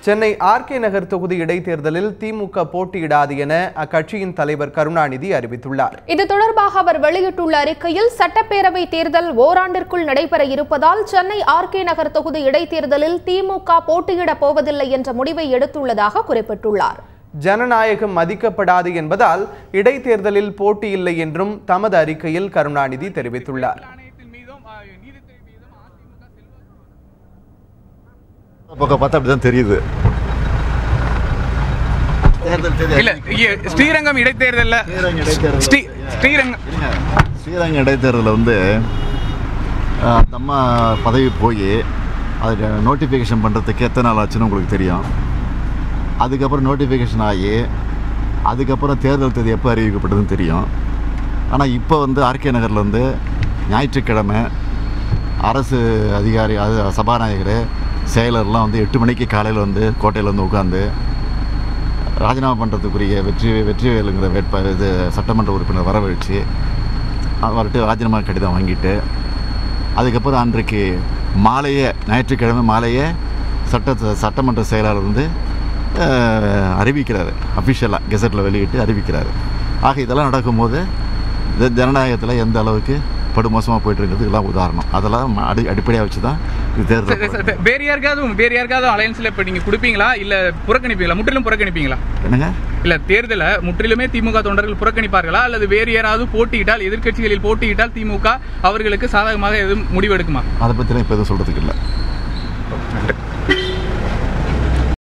Chennai RK நகர் தொகுதி இடைத்தேர்தலில் திமுக போட்டியிடாது என அக்கட்சியின் தலைவர் கருணாநிதி அறிவித்துள்ளார். இது தொடர்பாக அவர் வெளியிட்டுள்ள அறிக்கையில் சட்டப்பேரவை தேர்தல் ஓராண்டிற்குள் நடைபெற இருப்பதால் சென்னை ஆர்கே நகர் தொகுதி இடைத்தேர்தலில் திமுக போட்டியிடப் போவதில்லை என்ற முடிவை எடுத்துள்ளதாக குறிப்பிட்டுள்ளார். ஜனநாயகம் மதிக்கப்படாது என்பதால் இடைத்தேர்தலில் போட்டியில்லை என்றும் தமது அறிக்கையில் கருணாநிதி தெரிவித்துள்ளார். தெரியுது ஸ்ரீரங்கம் இடைத்தேர்தலில் ஸ்ரீரங்கம் இடைத்தேர்தலில் வந்து நம்ம பதவி போய் அது நோட்டிஃபிகேஷன் பண்ணுறதுக்கு எத்தனை நாள் ஆச்சுன்னு உங்களுக்கு தெரியும். அதுக்கப்புறம் நோட்டிஃபிகேஷன் ஆகி அதுக்கப்புறம் தேர்தல் தேதி எப்போ அறிவிக்கப்பட்டதுன்னு தெரியும். ஆனால் இப்போ வந்து ஆர்கே நகரில் வந்து ஞாயிற்றுக்கிழமை அரசு அதிகாரி சபாநாயகர் செயலர்லாம் வந்து 8 மணிக்கு காலையில் வந்து கோட்டையில் வந்து உட்காந்து ராஜினாமா பண்ணுறதுக்குரிய வெற்றிவேலுங்கிற இது சட்டமன்ற உறுப்பினர் வரவழைச்சு அவர்கிட்ட ராஜினாமா கடிதம் வாங்கிட்டு அதுக்கப்புறம் அன்றைக்கு மாலையே ஞாயிற்றுக்கிழமை மாலையே சட்டமன்ற செயலாளர் வந்து அறிவிக்கிறார். அஃபிஷியலாக கெசட்டில் வெளியிட்டு அறிவிக்கிறார். ஆக இதெல்லாம் நடக்கும்போது ஜனநாயகத்தில் எந்த அளவுக்கு படுமோசமாக போயிட்டு இருக்கிறது எல்லாம் உதாரணம். அதெல்லாம் அடிப்படையாக வச்சு தான் இது தேர்தல். வேறு யாருக்காவது அலையன்ஸில் இப்போ நீங்கள் கொடுப்பீங்களா இல்லை புறக்கணிப்பீங்களா? முற்றிலும் புறக்கணிப்பீங்களா? என்னங்க இல்லை தேர்தலை முற்றிலுமே திமுக தொண்டர்கள் புறக்கணிப்பார்களா அல்லது வேறு யாராவது போட்டியிட்டால் எதிர்கட்சிகளில் போட்டியிட்டால் திமுக அவர்களுக்கு சாதகமாக எதுவும் முடிவெடுக்குமா? அதை பற்றிலாம் இப்போ எதுவும் சொல்கிறதுக்கு இல்லை.